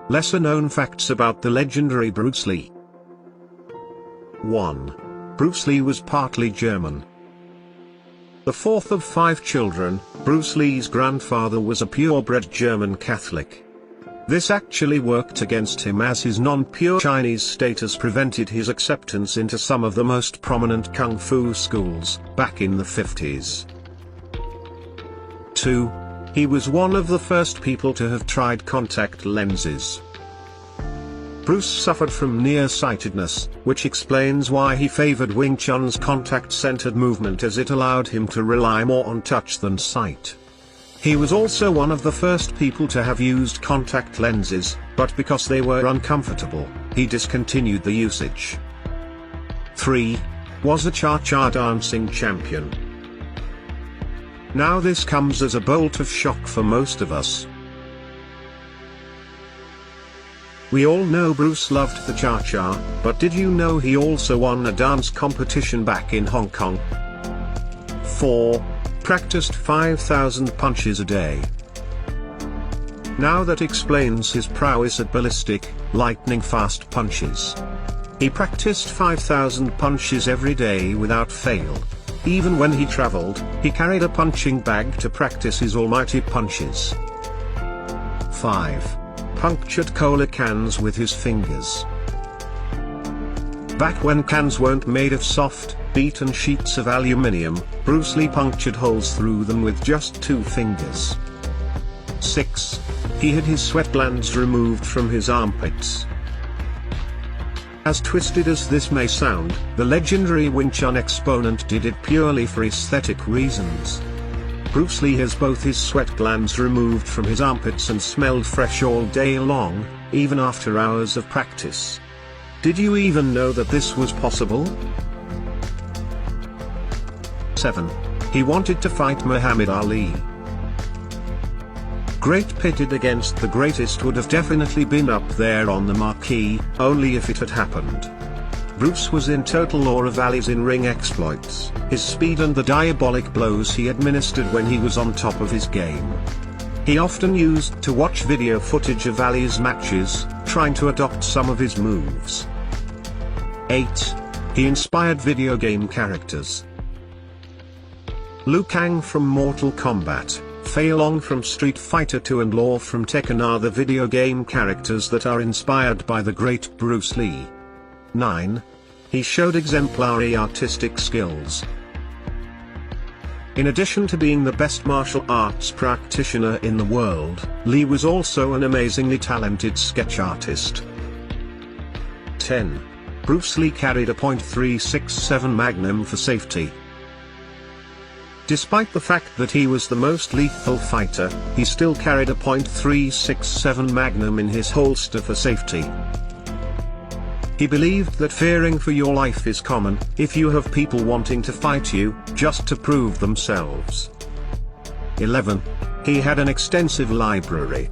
Lesser known facts about the legendary Bruce Lee. 1. Bruce Lee was partly German. The fourth of 5 children, Bruce Lee's grandfather was a purebred German Catholic. This actually worked against him, as his non-pure Chinese status prevented his acceptance into some of the most prominent kung fu schools, back in the 50s. 2. He was one of the first people to have tried contact lenses. Bruce suffered from nearsightedness, which explains why he favored Wing Chun's contact-centered movement, as it allowed him to rely more on touch than sight. He was also one of the first people to have used contact lenses, but because they were uncomfortable, he discontinued the usage. 3. Was a cha-cha dancing champion. Now this comes as a bolt of shock for most of us. We all know Bruce loved the cha-cha, but did you know he also won a dance competition back in Hong Kong? 4. Practiced 5,000 punches a day. Now that explains his prowess at ballistic, lightning-fast punches. He practiced 5,000 punches every day without fail. Even when he traveled, he carried a punching bag to practice his almighty punches. 5. Punctured cola cans with his fingers. Back when cans weren't made of soft, beaten sheets of aluminium, Bruce Lee punctured holes through them with just 2 fingers. 6. He had his sweat glands removed from his armpits. As twisted as this may sound, the legendary Wing Chun exponent did it purely for aesthetic reasons. Bruce Lee has both his sweat glands removed from his armpits and smelled fresh all day long, even after hours of practice. Did you even know that this was possible? 7. He wanted to fight Muhammad Ali. Great pitted against the greatest would have definitely been up there on the marquee, only if it had happened. Bruce was in total awe of Ali's in-ring exploits, his speed and the diabolic blows he administered when he was on top of his game. He often used to watch video footage of Ali's matches, trying to adopt some of his moves. 8. He inspired video game characters. Liu Kang from Mortal Kombat, Fei Long from Street Fighter 2 and Law from Tekken are the video game characters that are inspired by the great Bruce Lee. 9. He showed exemplary artistic skills. In addition to being the best martial arts practitioner in the world, Lee was also an amazingly talented sketch artist. 10. Bruce Lee carried a .367 Magnum for safety. Despite the fact that he was the most lethal fighter, he still carried a .367 Magnum in his holster for safety. He believed that fearing for your life is common, if you have people wanting to fight you, just to prove themselves. 11. He had an extensive library.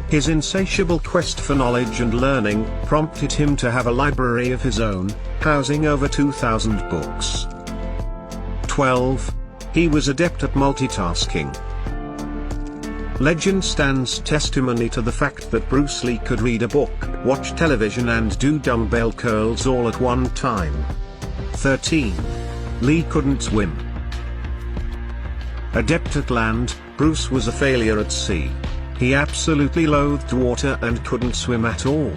His insatiable quest for knowledge and learning prompted him to have a library of his own, housing over 2,000 books. 12. He was adept at multitasking. Legend stands testimony to the fact that Bruce Lee could read a book, watch television and do dumbbell curls all at one time. 13. Lee couldn't swim. Adept at land, Bruce was a failure at sea. He absolutely loathed water and couldn't swim at all.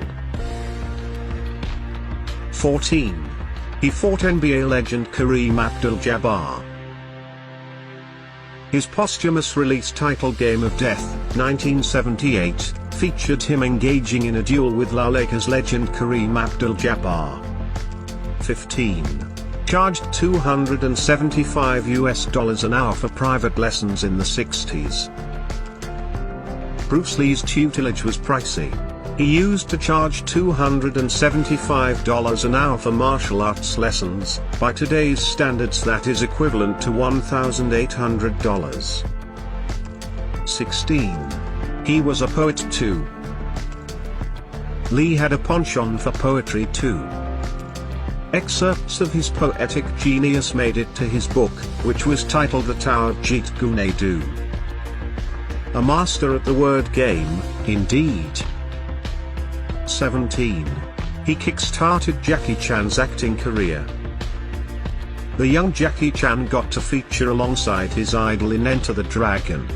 14. He fought NBA legend Kareem Abdul-Jabbar. His posthumous release title Game of Death, 1978, featured him engaging in a duel with La Lakers legend Kareem Abdul-Jabbar. 15. Charged $275 an hour for private lessons in the 60s. Bruce Lee's tutelage was pricey. He used to charge $275 an hour for martial arts lessons. By today's standards that is equivalent to $1,800. 16. He was a poet too. Lee had a penchant for poetry too. Excerpts of his poetic genius made it to his book, which was titled The Tao Jit Gunay Do. A master at the word game, indeed. 17. He kick-started Jackie Chan's acting career. The young Jackie Chan got to feature alongside his idol in Enter the Dragon.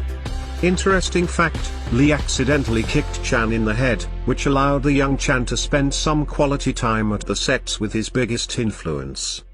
Interesting fact, Lee accidentally kicked Chan in the head, which allowed the young Chan to spend some quality time at the sets with his biggest influence.